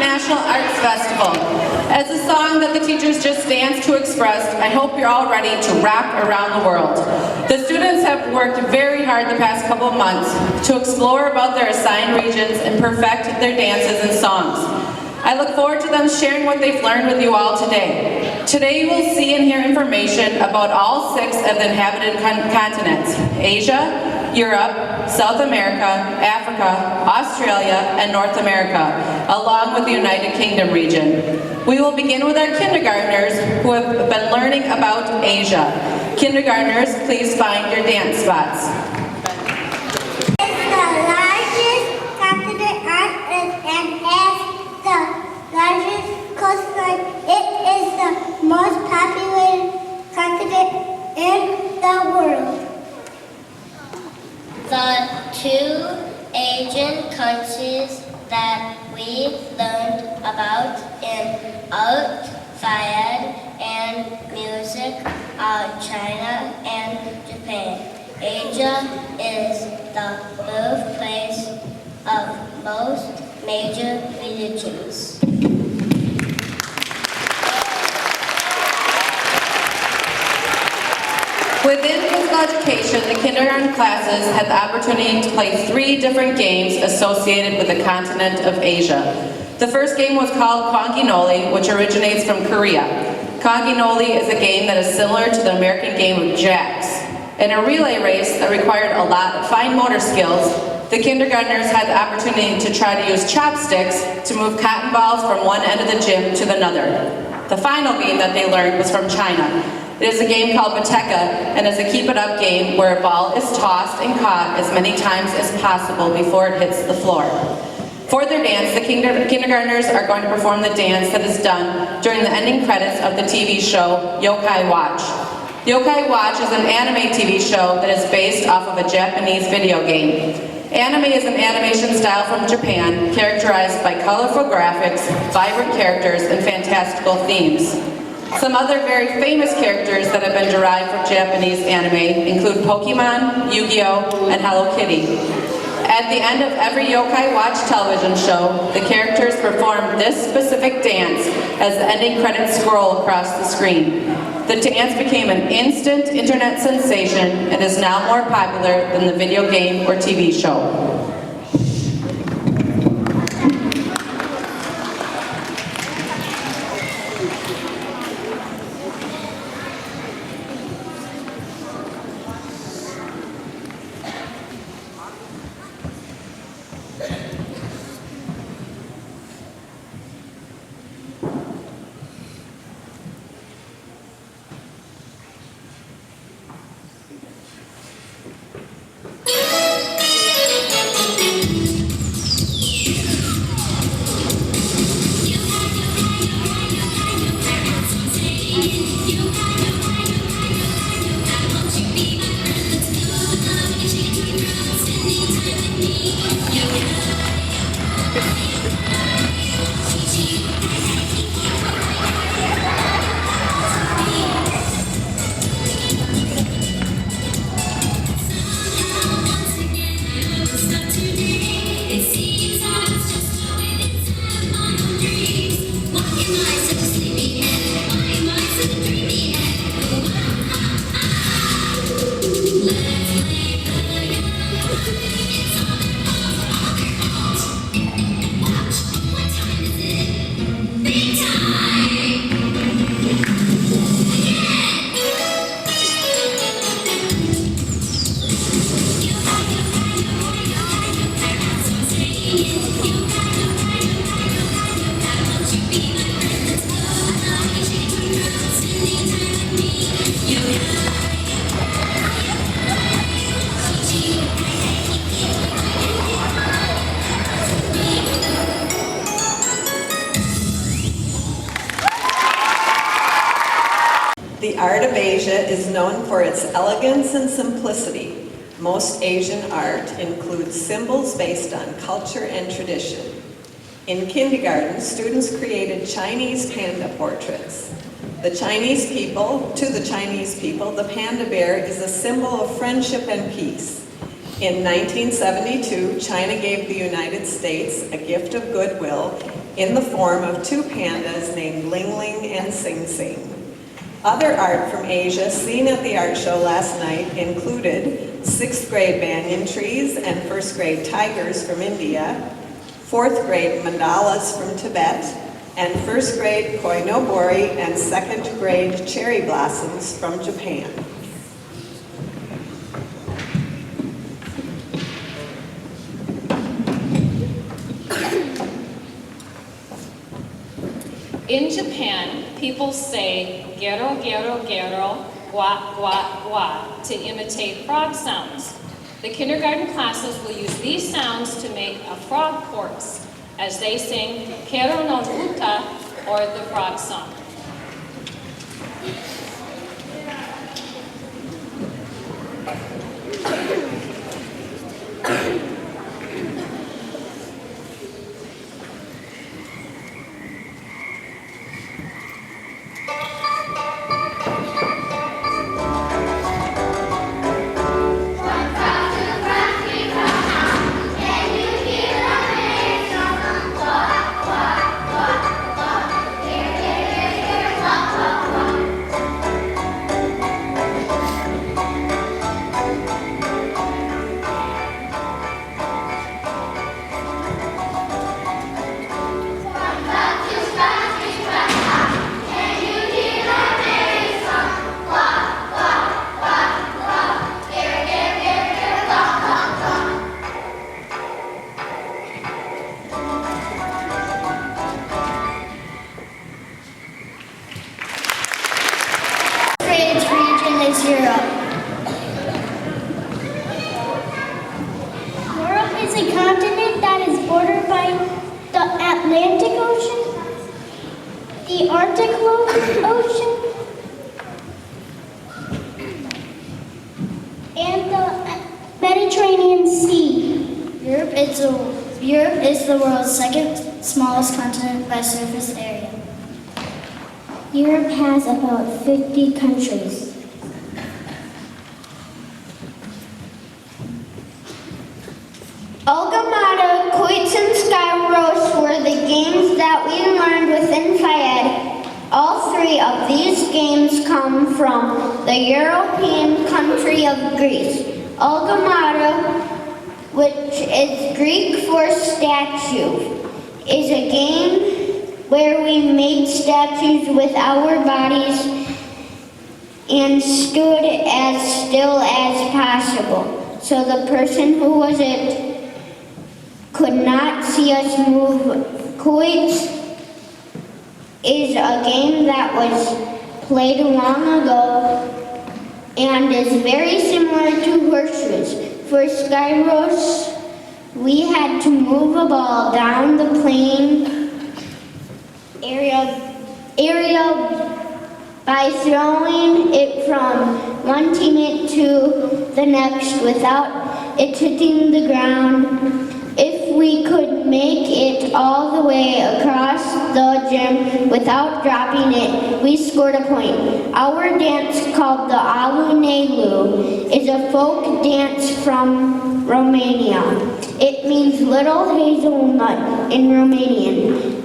International Arts Festival. As a song that the teachers just danced to express, I hope you're all ready to rap around the world. The students have worked very hard the past couple of months to explore about their assigned regions and perfect their dances and songs. I look forward to them sharing what they've learned with you all today. Today you will see and hear information about all 6 of the inhabited continents: Asia, Europe, South America, Africa, Australia, and North America, along with the United Kingdom region. We will begin with our kindergartners who have been learning about Asia. Kindergartners, please find your dance spots. It's the largest continent on Earth and has the largest coastline. It is the most populated continent in the world. The 2 Asian countries that we learned about in art, science, and music are China and Japan. Asia is the birthplace of most major religions. Within physical education, the kindergarten classes had the opportunity to play 3 different games associated with the continent of Asia. The first game was called Konginoli, which originates from Korea. Konginoli is a game that is similar to the American game of jacks. In a relay race that required a lot of fine motor skills, the kindergartners had the opportunity to try to use chopsticks to move cotton balls from one end of the gym to another. The final game that they learned was from China. It is a game called Bateka and is a keep-it-up game where a ball is tossed and caught as many times as possible before it hits the floor. For their dance, the kindergartners are going to perform the dance that is done during the ending credits of the TV show Yokai Watch. Yokai Watch is an anime TV show that is based off of a Japanese video game. Anime is an animation style from Japan characterized by colorful graphics, vibrant characters, and fantastical themes. Some other very famous characters that have been derived from Japanese anime include Pokemon, Yu-Gi-Oh!, and Hello Kitty. At the end of every Yokai Watch television show, the characters perform this specific dance as the ending credits scroll across the screen. The dance became an instant internet sensation and is now more popular than the video game or TV show. The art of Asia is known for its elegance and simplicity. Most Asian art includes symbols based on culture and tradition. In kindergarten, students created Chinese panda portraits. To the Chinese people, the panda bear is a symbol of friendship and peace. In 1972, China gave the United States a gift of goodwill in the form of two pandas named Ling Ling and Sing Sing. Other art from Asia seen at the art show last night included 6th grade banyan trees and 1st grade tigers from India, 4th grade mandalas from Tibet, and 1st grade koinobori and 2nd grade cherry blossoms from Japan. In Japan, people say gero gero gero, gua gua gua to imitate frog sounds. The kindergarten classes will use these sounds to make a frog chorus as they sing Kero no Uta, or the frog song. Its region is Europe. Europe is a continent that is bordered by the Atlantic Ocean, the Arctic Ocean, and the Mediterranean Sea. Europe is the world's second smallest continent by surface area. Europe has about 50 countries. Algamada, Quoits, and Skyros were the games that we learned within Fayed. All three of these games come from the European country of Greece. Algamada, which is Greek for statue, is a game where we made statues with our bodies and stood as still as possible, so the person who was it could not see us move. Quoits is a game that was played long ago and is very similar to horseshoes. For Skyros, we had to move a ball down the playing area by throwing it from one teammate to the next without it hitting the ground. If we could make it all the way across the gym without dropping it, we scored a point. Our dance, called the Alunelu, is a folk dance from Romania. It means little hazelnut in Romanian.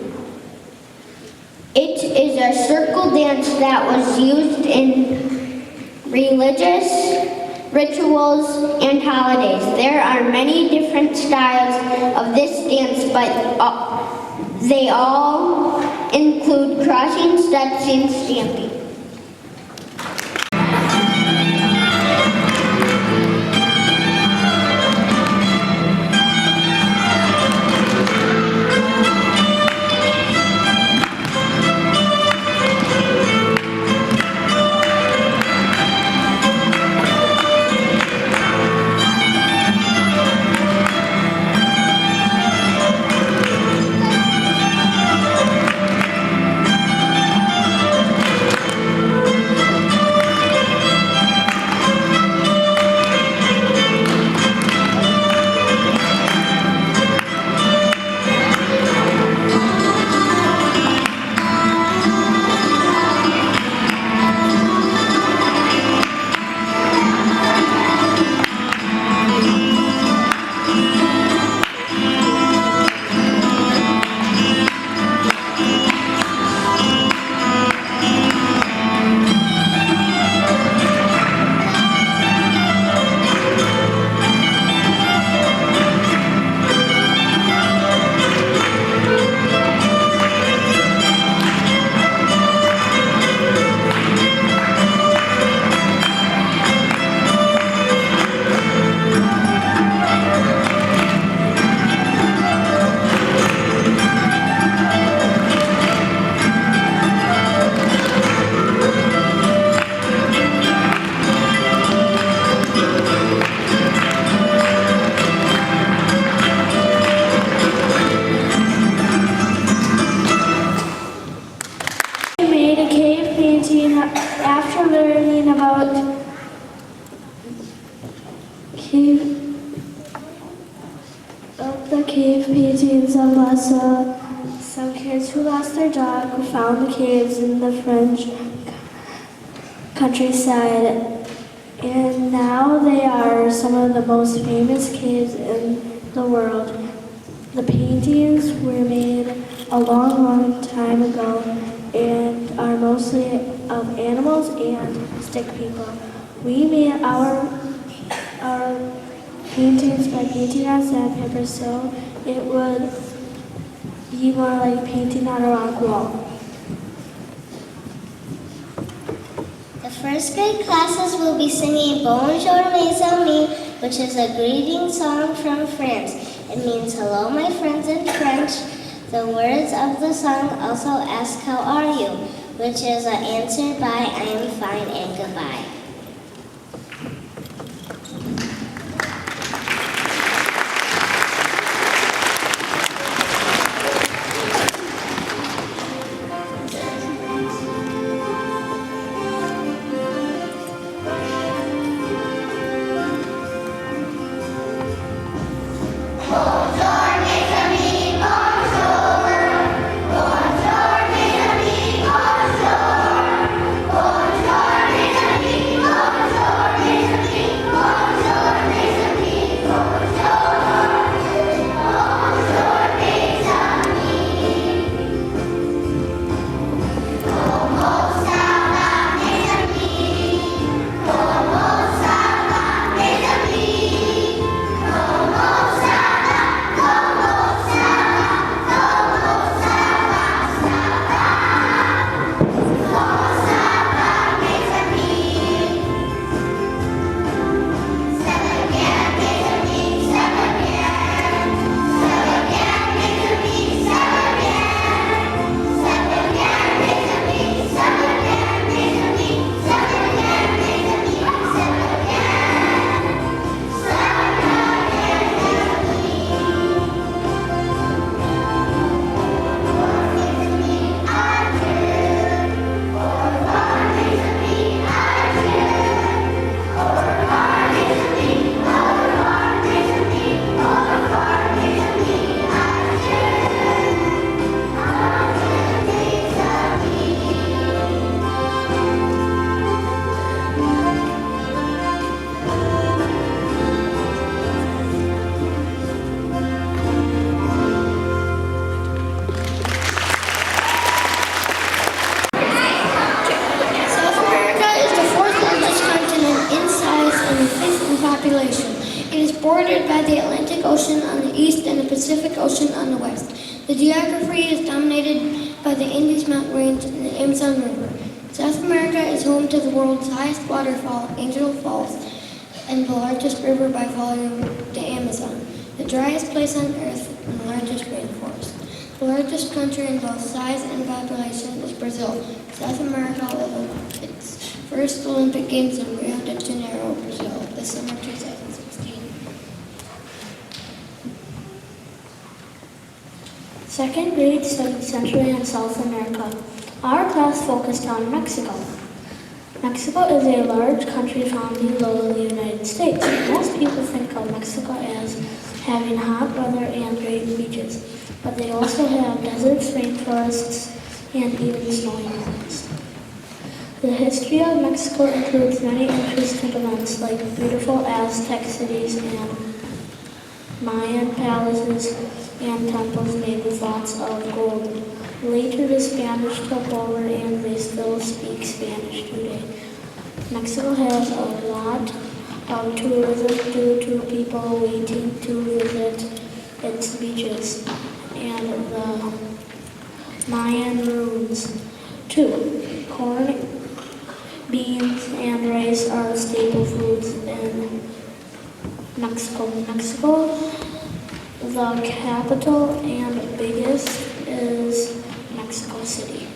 It is a circle dance that was used in religious rituals and holidays. There are many different styles of this dance, but they all include crossing, steps, and stamping. about the cave paintings of Lhasa. Some kids who lost their dog found the caves in the French countryside, and now they are some of the most famous caves in the world. The paintings were made a long, long time ago and are mostly of animals and stick people. We made our paintings by painting on sandpaper, so it would be more like painting on a rock wall. The first grade classes will be singing Bonjour mes amis, which is a greeting song from France. It means hello my friends in French. The words of the song also ask how are you, which is an answer by I am fine and goodbye. Bordered by the Atlantic Ocean on the east and the Pacific Ocean on the west. The geography is dominated by the Andes Mountain Range and the Amazon River. South America is home to the world's highest waterfall, Angel Falls, and the largest river by volume, the Amazon, the driest place on Earth and the largest rainforest. The largest country in both size and population is Brazil. South America will hold its first Olympic Games in Rio de Janeiro, Brazil, this summer 2016. Second grade studied Central and South America. Our class focused on Mexico. Mexico is a large country found below the United States. Most people think of Mexico as having hot weather and great beaches, but they also have deserts, rainforests, and even snowy mountains. The history of Mexico includes many interesting events like beautiful Aztec cities and Mayan palaces and temples made with lots of gold. Later the Spanish took over and they still speak Spanish today. Mexico has a lot of tourism due to people waiting to visit its beaches and the Mayan ruins. 2. Corn, beans, and rice are staple foods in Mexico. The capital and biggest is Mexico City.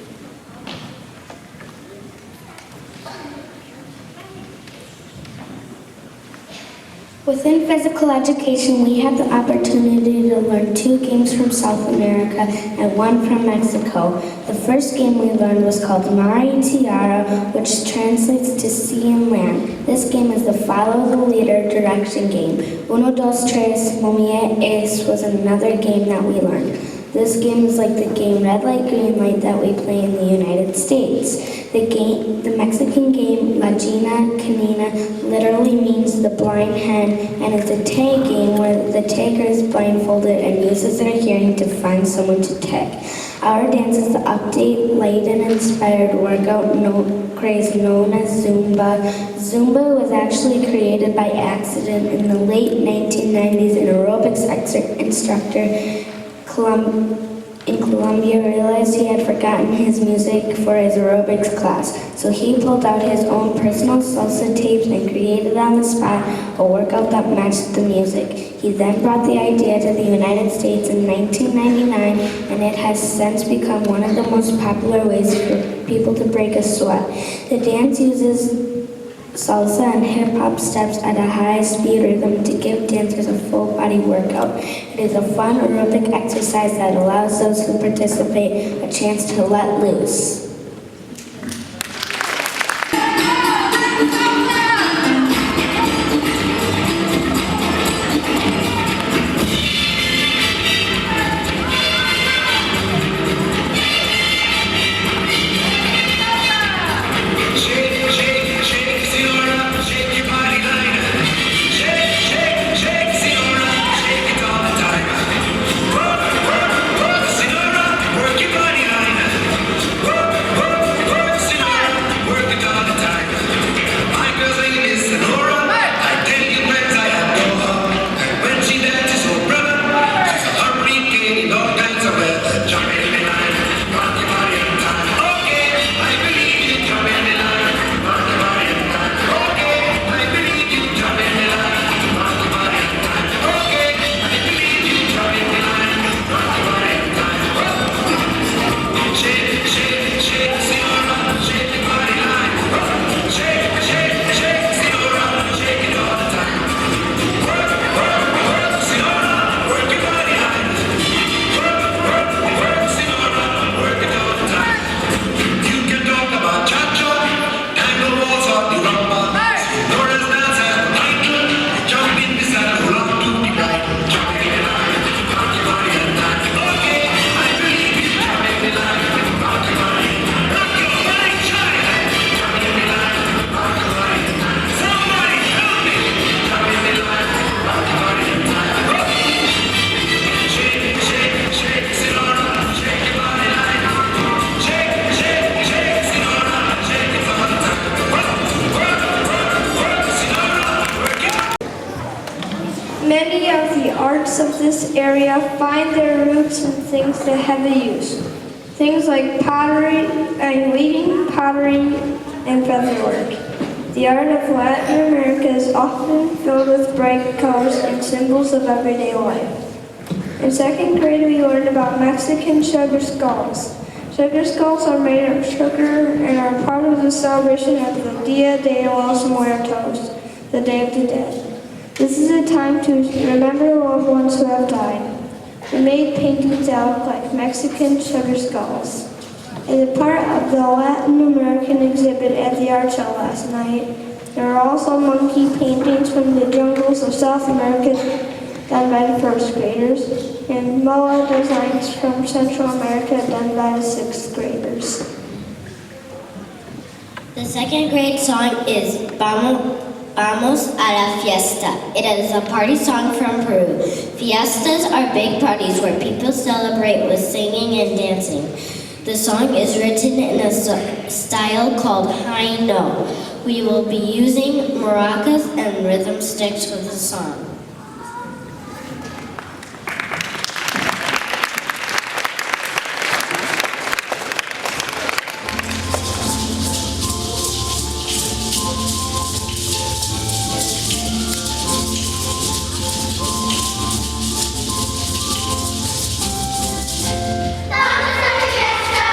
Within physical education, we had the opportunity to learn 2 games from South America and 1 from Mexico. The first game we learned was called Mar y Tierra, which translates to sea and land. This game is the follow the leader direction game. Uno, dos, tres, momia es was another game that we learned. This game is like the game red light, green light that we play in the United States. The Mexican game La Gallina Canina literally means the blind hen, and it's a tag game where the tagger is blindfolded and uses their hearing to find someone to tag. Our dance is the update Latin-inspired workout craze known as Zumba. Zumba was actually created by accident in the late 1990s. An aerobics instructor in Colombia realized he had forgotten his music for his aerobics class, so he pulled out his own personal salsa tapes and created on the spot a workout that matched the music. He then brought the idea to the United States in 1999, and it has since become one of the most popular ways for people to break a sweat. The dance uses salsa and hip-hop steps at a high speed rhythm to give dancers a full body workout. It is a fun aerobic exercise that allows those who participate a chance to let loose. Many of the arts of this area find their roots in things that have a use. Things like pottery and weaving, pottery, and featherwork. The art of Latin America is often filled with bright colors and symbols of everyday life. In second grade, we learned about Mexican sugar skulls. Sugar skulls are made of sugar and are part of the celebration of the Dia de los Muertos, the Day of the Dead. This is a time to remember loved ones who have died. We made paintings that look like Mexican sugar skulls. As a part of the Latin American exhibit at the art show last night, there are also monkey paintings from the jungles of South America done by the first graders, and moa designs from Central America done by the sixth graders. The second grade song is Vamos a la Fiesta. It is a party song from Peru. Fiestas are big parties where people celebrate with singing and dancing. The song is written in a style called high note. We will be using maracas and rhythm sticks for the song. Vamos a la fiesta,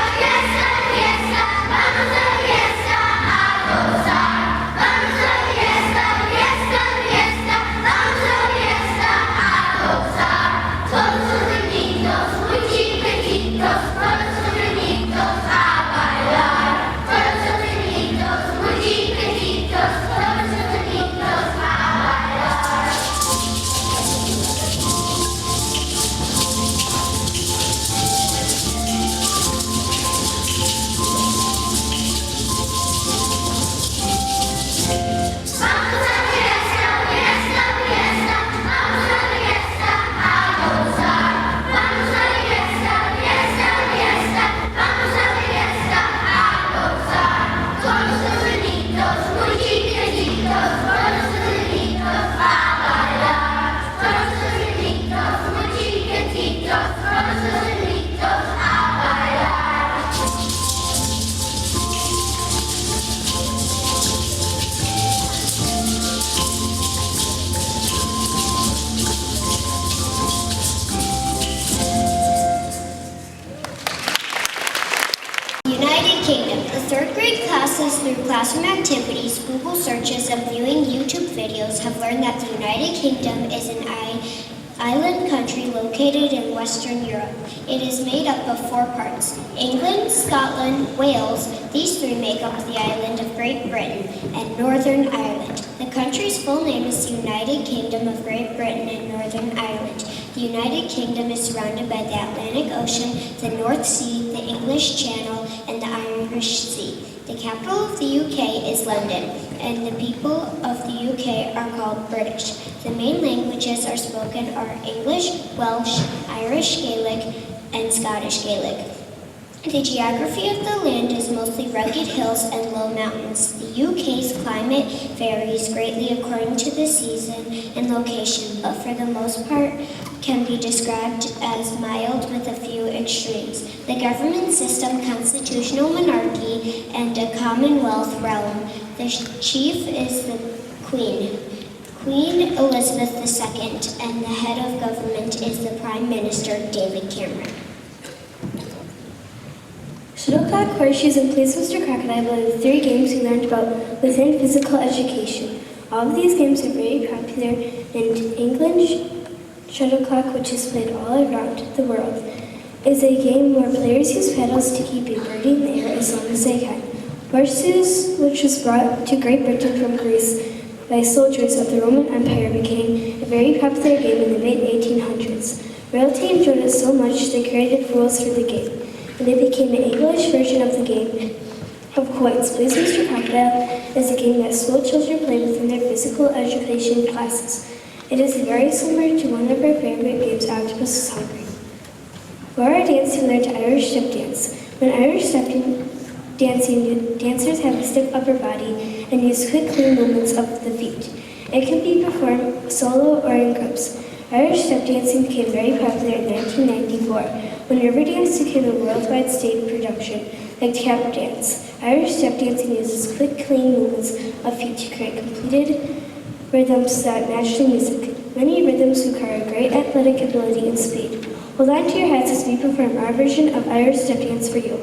United Kingdom. The third grade classes, through classroom activities, Google searches, and viewing YouTube videos, have learned that the United Kingdom is an island country located in Western Europe. It is made up of 4 parts: England, Scotland, Wales. These 3 make up the island of Great Britain, and Northern Ireland. The country's full name is the United Kingdom of Great Britain and Northern Ireland. The United Kingdom is surrounded by the Atlantic Ocean, the North Sea, the English Channel, and the Irish Sea. The capital of the UK is London, and the people of the UK are called British. The main languages are spoken are English, Welsh, Irish Gaelic, and Scottish Gaelic. The geography of the land is mostly rugged hills and low mountains. The UK's climate varies greatly according to the season and location, but for the most part can be described as mild with a few extremes. The government system, constitutional monarchy, and a commonwealth realm. The chief is the Queen, Queen Elizabeth II, and the head of government is the Prime Minister, David Cameron. Shuttlecock, horseshoes, and Please Mr. Crocodile are the 3 games we learned about within physical education. All of these games are very popular in England. Shuttlecock, which is played all around the world, is a game where players use paddles to keep a birdie in the air as long as they can. Horseshoes, which was brought to Great Britain from Greece by soldiers of the Roman Empire, became a very popular game in the mid-1800s. Royalty enjoyed it so much they created rules for the game, and it became an English version of the game of coins. Please Mr. Crocodile is a game that school children play within their physical education classes. It is very similar to one of our favorite games, Octopus is Hungry. For our dance, we learned Irish step dance. When Irish step dancing, dancers have a stiff upper body and use quick, clean movements of the feet. It can be performed solo or in groups. Irish step dancing became very popular in 1994 when Riverdance became a worldwide stage production like tap dance. Irish step dancing uses quick, clean movements of feet to create completed rhythms that match the music. Many rhythms require great athletic ability and speed. Hold on to your hats as we perform our version of Irish step dance for you.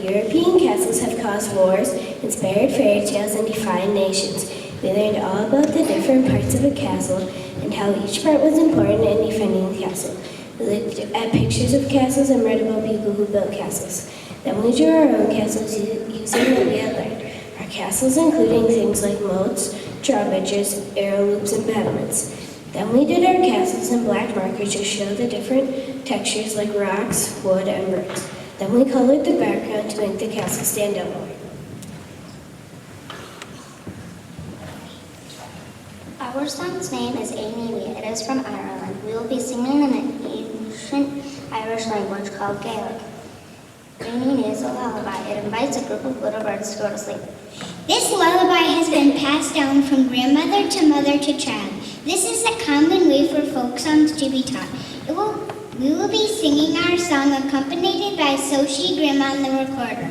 European castles have caused wars, inspired fairy tales, and defined nations. We learned all about the different parts of a castle and how each part was important in defending the castle. We looked at pictures of castles and read about people who built castles. Then we drew our own castles using what we had learned. Our castles including things like moats, drawbridges, arrow loops, and battlements. Then we did our castles in black markers to show the different textures like rocks, wood, and birds. Then we colored the background to make the castle stand out more. Our song's name is Aimee. It is from Ireland. We will be singing in an ancient Irish language called Gaelic. Aimee is a lullaby. It invites a group of little birds to go to sleep. This lullaby has been passed down from grandmother to mother to child. This is a common way for folk songs to be taught. We will be singing our song accompanied by Soshi Grandma on the recorder.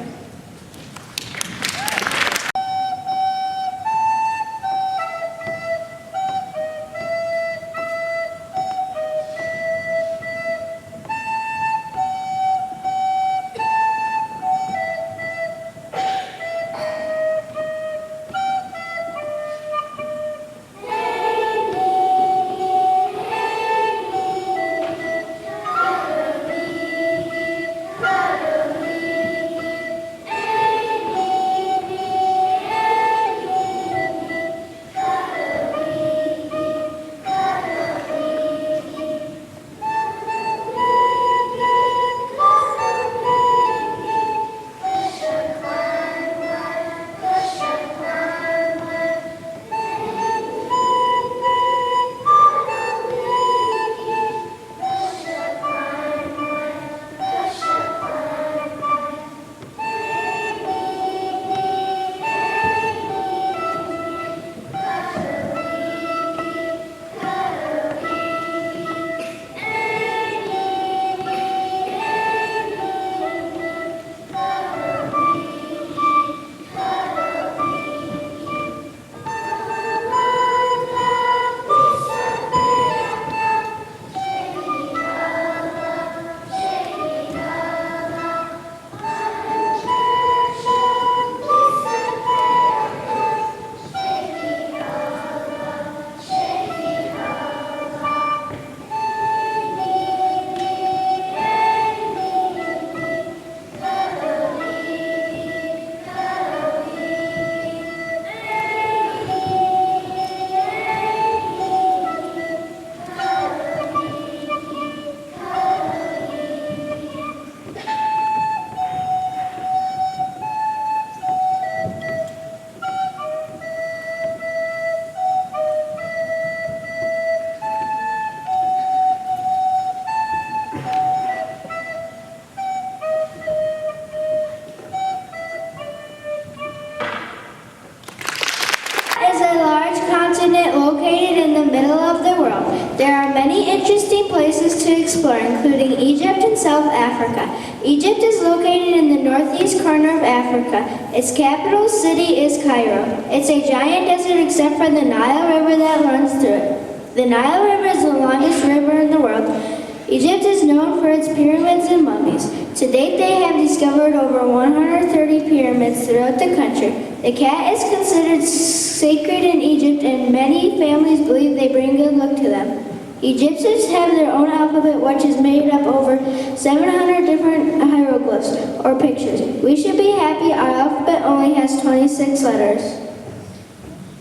Located in the middle of the world, there are many interesting places to explore, including Egypt and South Africa. Egypt is located in the northeast corner of Africa. Its capital city is Cairo. It's a giant desert except for the Nile River that runs through it. The Nile River is the longest river in the world. Egypt is known for its pyramids and mummies. To date, they have discovered over 130 pyramids throughout the country. The cat is considered sacred in Egypt, and many families believe they bring good luck to them. Egyptians have their own alphabet, which is made up over 700 different hieroglyphs or pictures. We should be happy our alphabet only has 26 letters.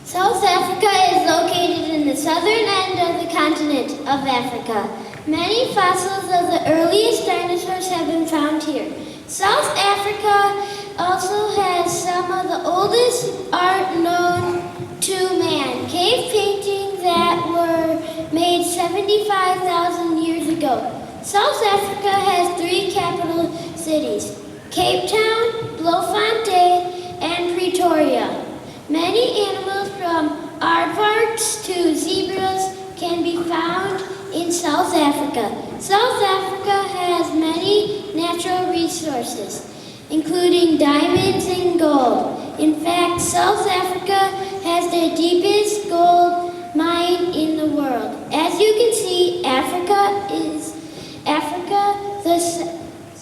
South Africa is located in the southern end of the continent of Africa. Many fossils of the earliest dinosaurs have been found here. South Africa also has some of the oldest art known to man. Cave paintings that were made 75,000 years ago. South Africa has 3 capital cities: Cape Town, Bloemfontein, and Pretoria. Many animals from aardvarks to zebras can be found in South Africa. South Africa has many natural resources, including diamonds and gold. In fact, South Africa has the deepest gold mine in the world. As you can see,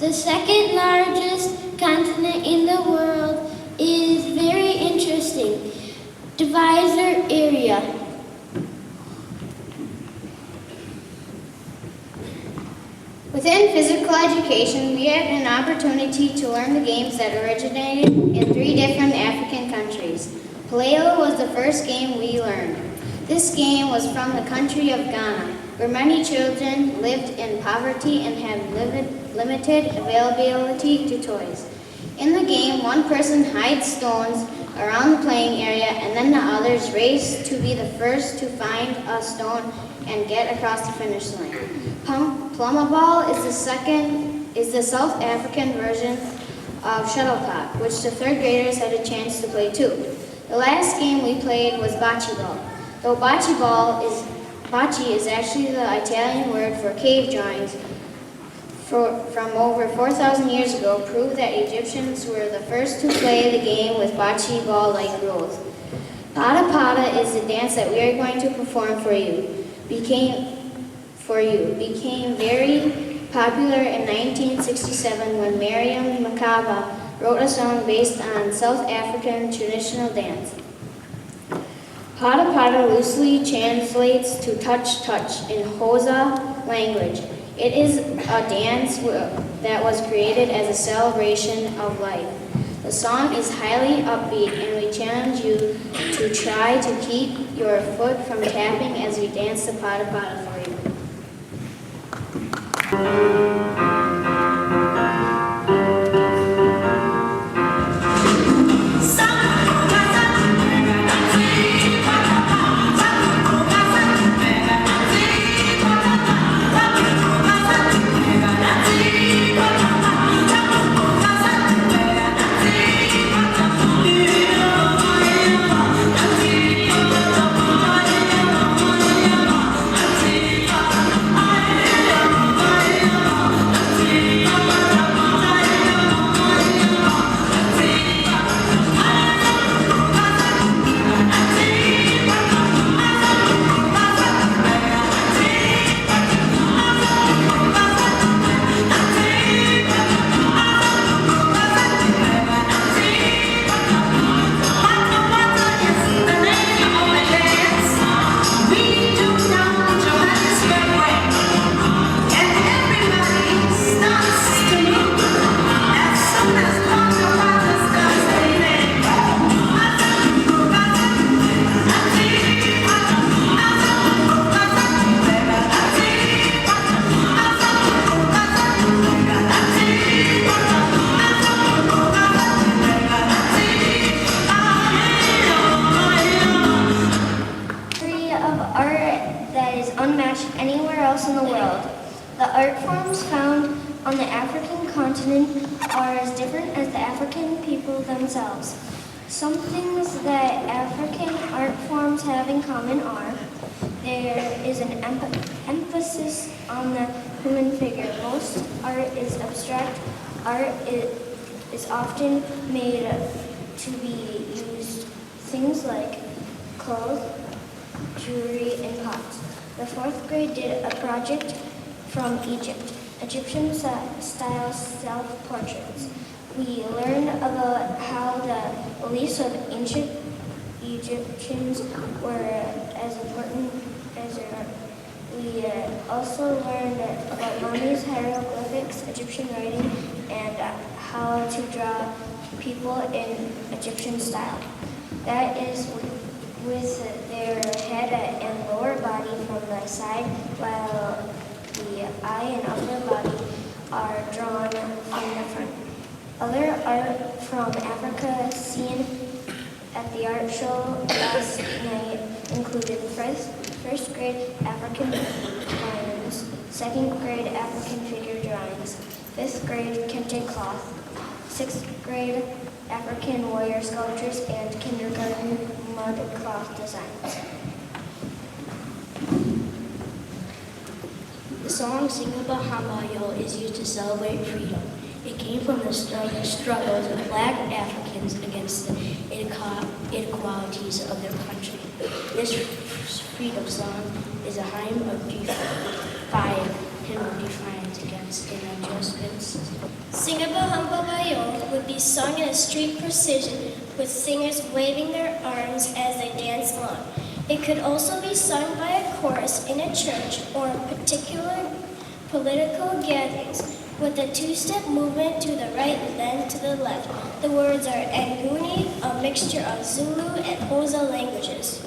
the second largest continent in the world, is very interesting. Divisor area. Within physical education, we had an opportunity to learn the games that originated in 3 different African countries. Paleo was the first game we learned. This game was from the country of Ghana, where many children lived in poverty and had limited availability to toys. In the game, one person hides stones around the playing area, and then the others race to be the first to find a stone and get across the finish line. Plummerball is the South African version of shuttlecock, which the 3rd graders had a chance to play too. The last game we played was bocce ball. Though bocce is actually the Italian word for cave drawings, from over 4,000 years ago, prove that Egyptians were the first to play the game with bocce ball-like rules. Pata Pata is the dance that we are going to perform for you. Became very popular in 1967 when Miriam Makeba wrote a song based on South African traditional dance. Pata Pata loosely translates to touch touch in Xhosa language. It is a dance that was created as a celebration of life. The song is highly upbeat, and we challenge you to try to keep your foot from tapping as we dance the Pata Pata for you. Anywhere else in the world. The art forms found on the African continent are as different as the African people themselves. Some things that African art forms have in common are there is an emphasis on the human figure. Most art is abstract. Art is often made to be used things like clothes, jewelry, and pots. The 4th grade did a project from Egypt, Egyptian-style self-portraits. We learned about how the beliefs of ancient Egyptians were as important as their art. We also learned about mummies, hieroglyphics, Egyptian writing, and how to draw people in Egyptian style. That is with their head and lower body from the side, while the eye and upper body are drawn from the front. Other art from Africa seen at the art show last night included first grade African drawings, 2nd grade African figure drawings, 5th grade kente cloth, 6th grade African warrior sculptures, and kindergarten mud cloth designs. The song Singaba Hamayo is used to celebrate freedom. It came from the struggles of Black Africans against the inequalities of their country. This freedom song is a hymn of defiance against injustice. Singaba would be sung in a street procession with singers waving their arms as they dance along. It could also be sung by a chorus in a church or a political gatherings with a two-step movement to the right and then to the left. The words are Nguni, a mixture of Zulu and Xhosa languages.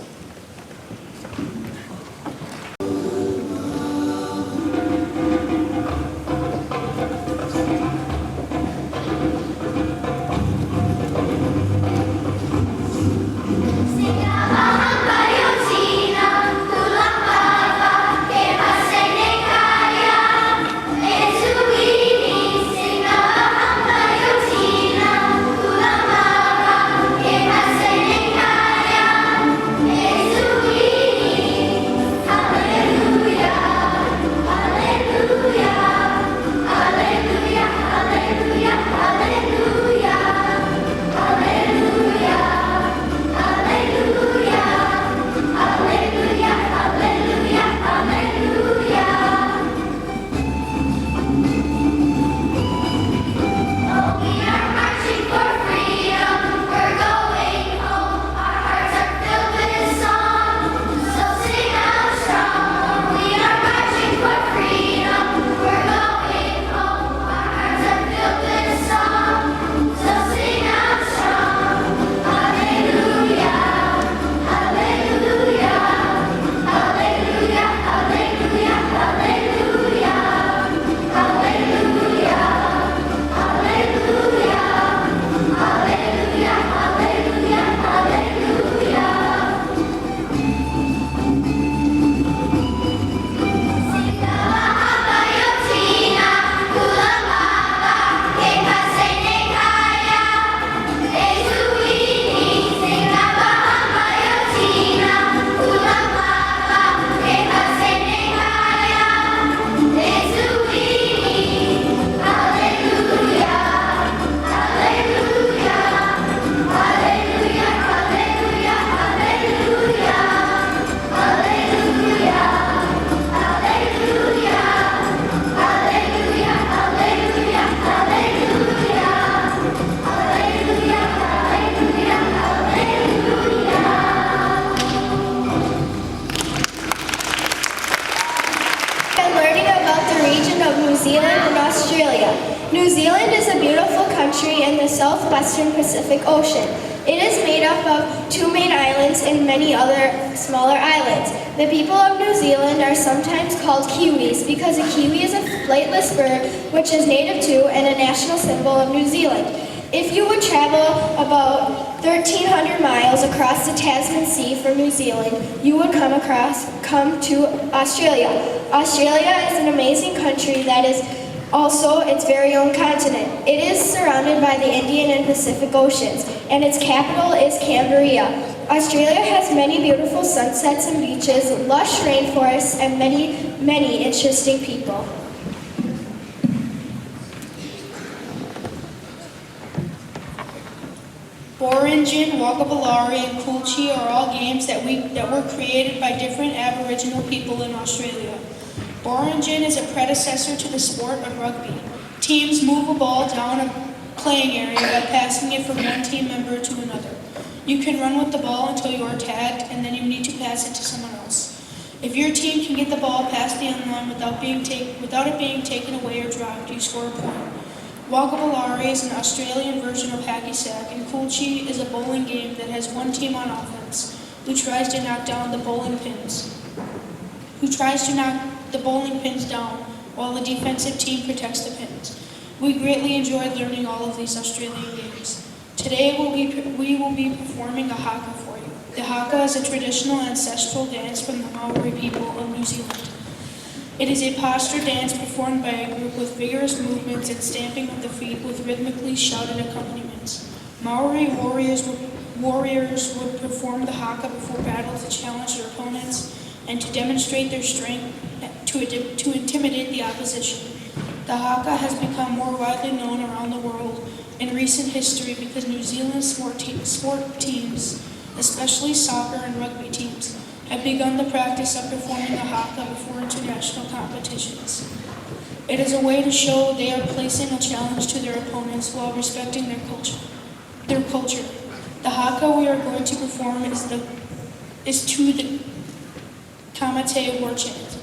New Zealand is a beautiful country in the southwestern Pacific Ocean. It is made up of 2 main islands and many other smaller islands. The people of New Zealand are sometimes called Kiwis because a Kiwi is a flightless bird which is native to and a national symbol of New Zealand. If you would travel about 1,300 miles across the Tasman Sea from New Zealand, you would come to Australia. Australia is an amazing country that is also its very own continent. It is surrounded by the Indian and Pacific Oceans, and its capital is Canberra. Australia has many beautiful sunsets and beaches, lush rainforests, and many, many interesting people. Borinjin, Wakabalari, and Kulchi are all games that were created by different Aboriginal people in Australia. Borinjin is a predecessor to the sport of rugby. Teams move a ball down a playing area by passing it from one team member to another. You can run with the ball until you are tagged, and then you need to pass it to someone else. If your team can get the ball past the end line without it being taken away or dropped, you score a point. Wakabalari is an Australian version of hacky sack, and Kulchi is a bowling game that has one team on offense who tries to knock the bowling pins down while the defensive team protects the pins. We greatly enjoyed learning all of these Australian games. Today we will be performing a haka for you. The haka is a traditional ancestral dance from the Maori people of New Zealand. It is a posture dance performed by a group with vigorous movements and stamping of the feet with rhythmically shouted accompaniments. Maori warriors would perform the haka before battle to challenge their opponents and to demonstrate their strength to intimidate the opposition. The haka has become more widely known around the world in recent history because New Zealand's sport teams, especially soccer and rugby teams, have begun the practice of performing the haka before international competitions. It is a way to show they are placing a challenge to their opponents while respecting their culture. The haka we are going to perform is to the Kamate war chant.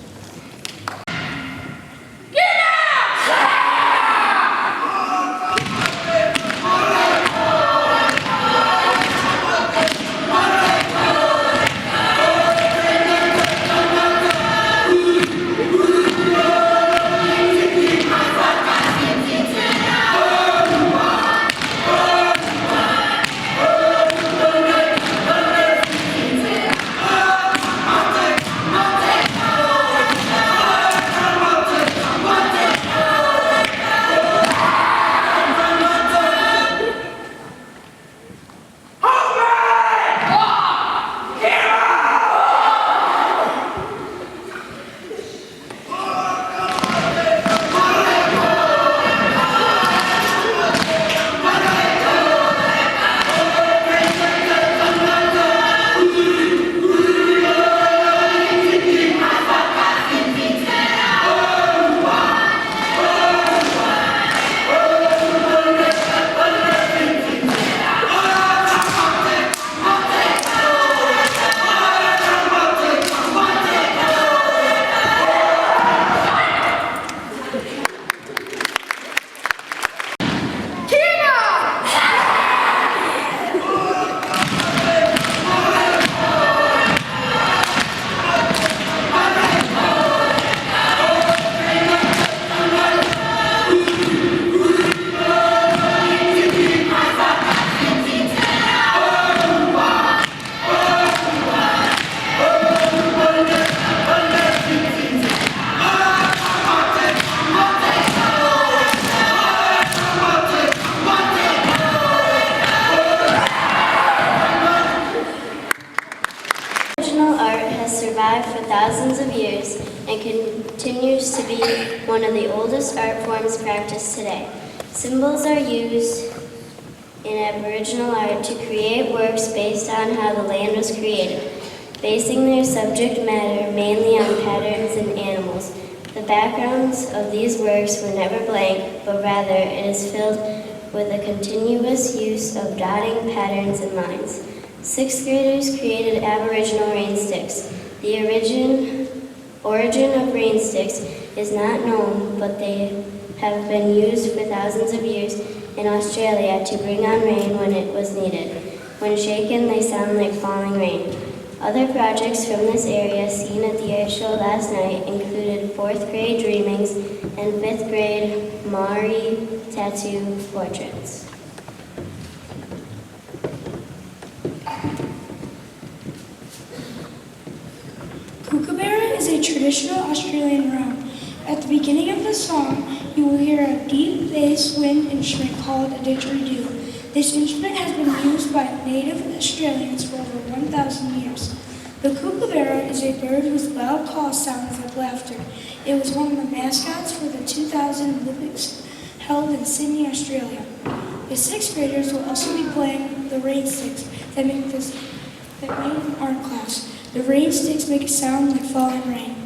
continues to be one of the oldest art forms practiced today. Symbols are used in Aboriginal art to create works based on how the land was created, basing their subject matter mainly on patterns and animals. The backgrounds of these works were never blank, but rather it is filled with a continuous use of dotting, patterns, and lines. Sixth graders created Aboriginal rain sticks. The origin of rain sticks is not known, but they have been used for thousands of years in Australia to bring on rain when it was needed. When shaken, they sound like falling rain. Other projects from this area seen at the air show last night included 4th grade dreamings and 5th grade Maori tattoo portraits. Kookaburra is a traditional Australian drum. At the beginning of the song, you will hear a deep bass wind instrument called a didgeridoo. This instrument has been used by native Australians for over 1,000 years. The kookaburra is a bird whose loud call sounds like laughter. It was one of the mascots for the 2000 Olympics held in Sydney, Australia. The 6th graders will also be playing the rain sticks that make art class. The rain sticks make it sound like falling rain.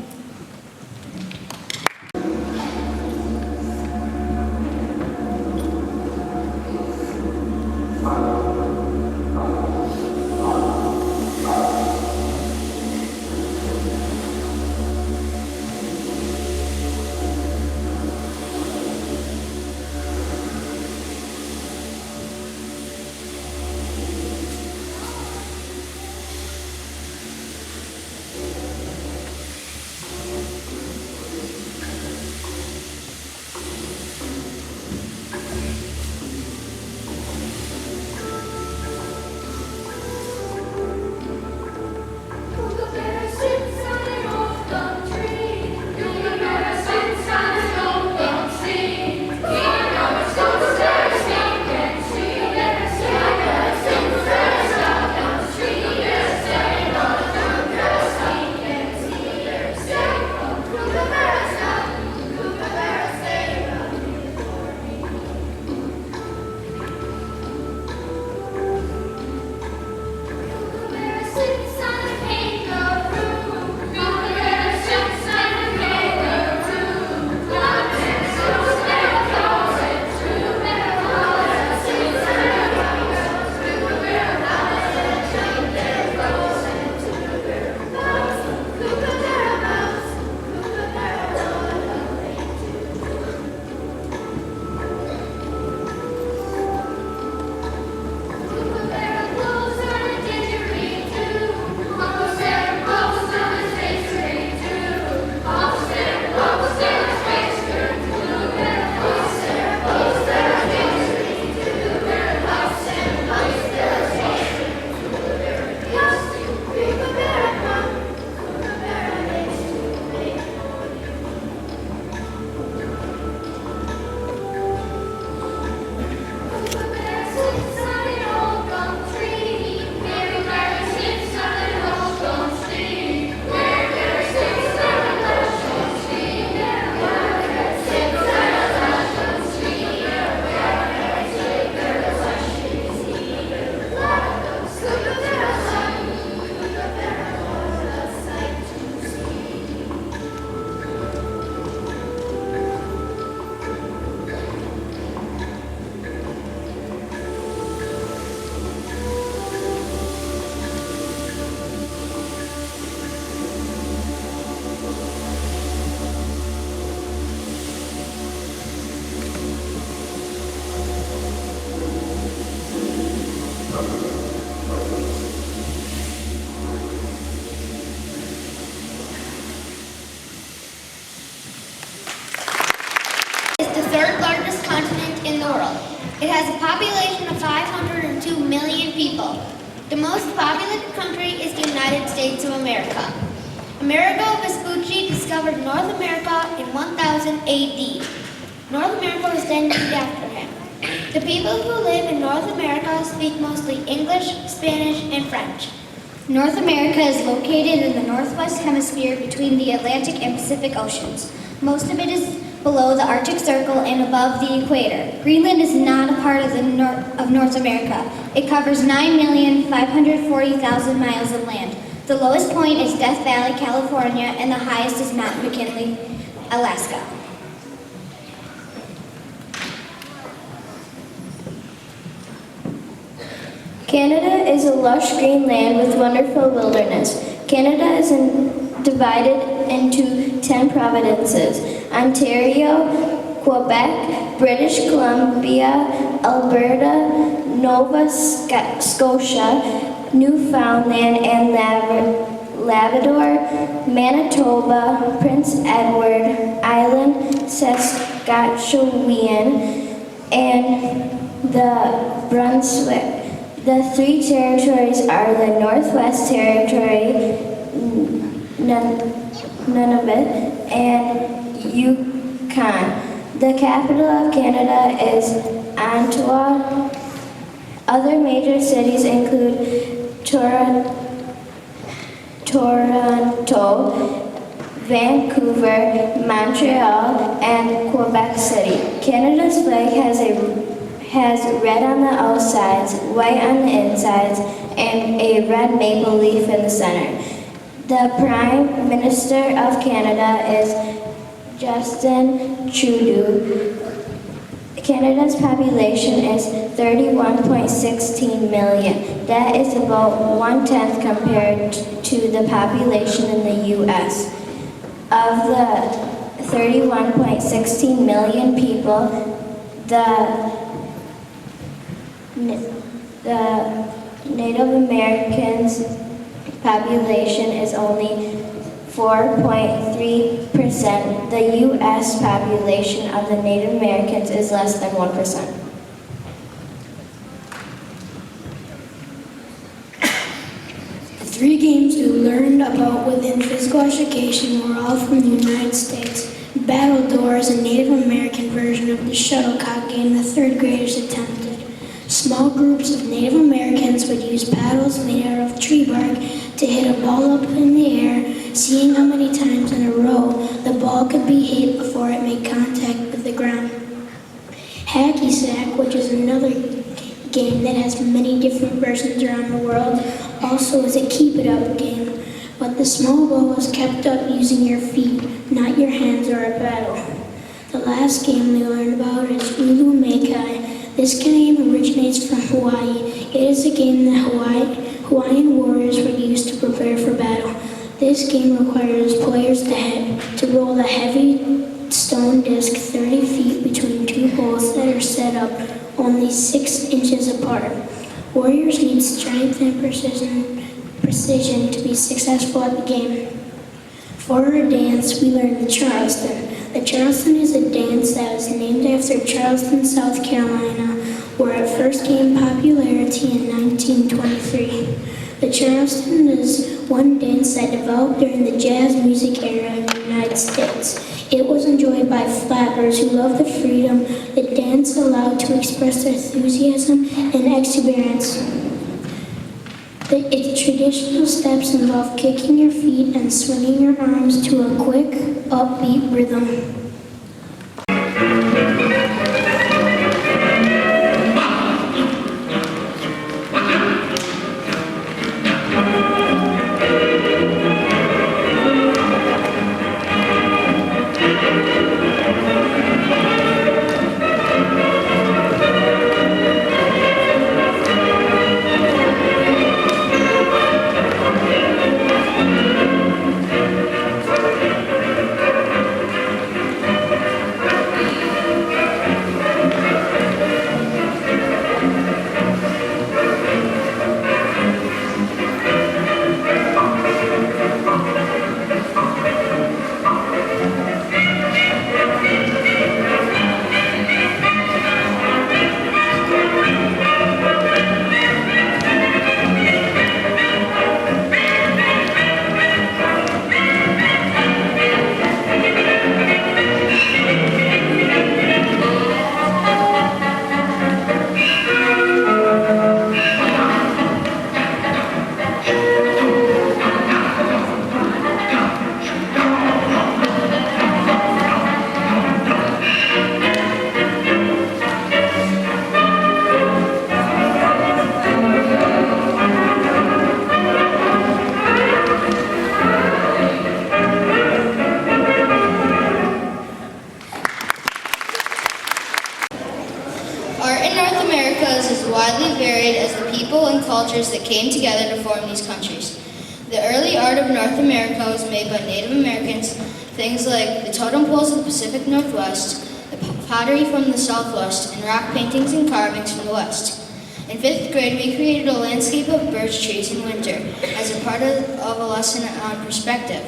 It has a population of 502 million people. The most populated country is the United States of America. Amerigo Vespucci discovered North America in 1000 AD. North America was then named after him. The people who live in North America speak mostly English, Spanish, and French. North America is located in the northwest hemisphere between the Atlantic and Pacific Oceans. Most of it is below the Arctic Circle and above the equator. Greenland is not a part of North America. It covers 9,540,000 miles of land. The lowest point is Death Valley, California, and the highest is Mount McKinley, Alaska. Canada is a lush green land with wonderful wilderness. Canada is divided into 10 provinces: Ontario, Quebec, British Columbia, Alberta, Nova Scotia, Newfoundland and Labrador, Manitoba, Prince Edward Island, Saskatchewan, and the Brunswick. The 3 territories are the Northwest Territory, Nunavut, and Yukon. The capital of Canada is Ottawa. Other major cities include Toronto, Vancouver, Montreal, and Quebec City. Canada's flag has red on the outsides, white on the insides, and a red maple leaf in the center. The Prime Minister of Canada is Justin Trudeau. Canada's population is 31.16 million. That is about 1/10 compared to the population in the U.S. Of the 31.16 million people, the Native Americans population is only 4.3%. The U.S. population of the Native Americans is less than 1%. The 3 games we learned about within physical education were all from the United States. Battledore is a Native American version of the shuttlecock game the 3rd graders attempted. Small groups of Native Americans would use paddles made out of tree bark to hit a ball up in the air, seeing how many times in a row the ball could be hit before it made contact with the ground. Hacky sack, which is another game that has many different versions around the world, also is a keep it up game, but the small ball is kept up using your feet, not your hands or a paddle. The last game we learned about is Ulu Mekai. This game originates from Hawaii. It is a game that Hawaiian warriors would use to prepare for battle. This game requires players to roll a heavy stone disc 30 feet between 2 poles that are set up only 6 inches apart. Warriors need strength and precision to be successful at the game. For our dance, we learned the Charleston. The Charleston is a dance that was named after Charleston, South Carolina, where it first gained popularity in 1923. The Charleston is one dance that developed during the jazz music era in the United States. It was enjoyed by flappers who loved the freedom the dance allowed to express their enthusiasm and exuberance. Its traditional steps involve kicking your feet and swinging your arms to a quick, upbeat rhythm. as widely varied as the people and cultures that came together to form these countries. The early art of North America was made by Native Americans, things like the totem poles of the Pacific Northwest, the pottery from the Southwest, and rock paintings and carvings from the West. In 5th grade, we created a landscape of birch trees in winter as a part of a lesson on perspective.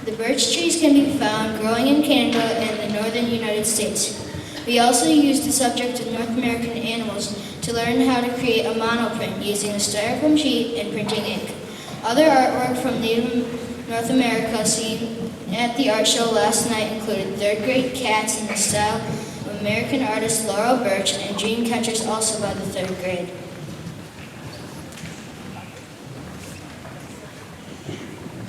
The birch trees can be found growing in Canada and the northern United States. We also used the subject of North American animals to learn how to create a monoprint using a styrofoam sheet and printing ink. Other artwork from Native North America seen at the art show last night included 3rd grade cats in the style of American artist Laurel Birch and dream catchers also by the 3rd grade.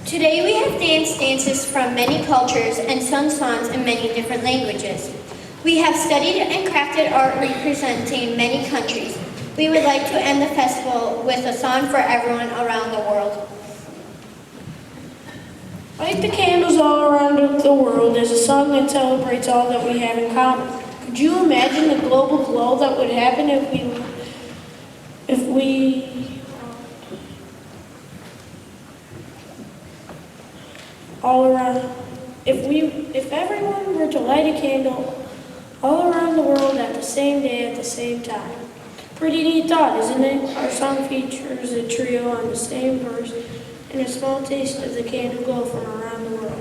Today we have danced dances from many cultures and sung songs in many different languages. We have studied and crafted art representing many countries. We would like to end the festival with a song for everyone around the world. Light the candles all around the world is a song that celebrates all that we have in common. Could you imagine the global glow that would happen if everyone were to light a candle all around the world at the same day at the same time? Pretty neat thought, isn't it? Our song features a trio on the same verse and a small taste of the candle glow from around the world.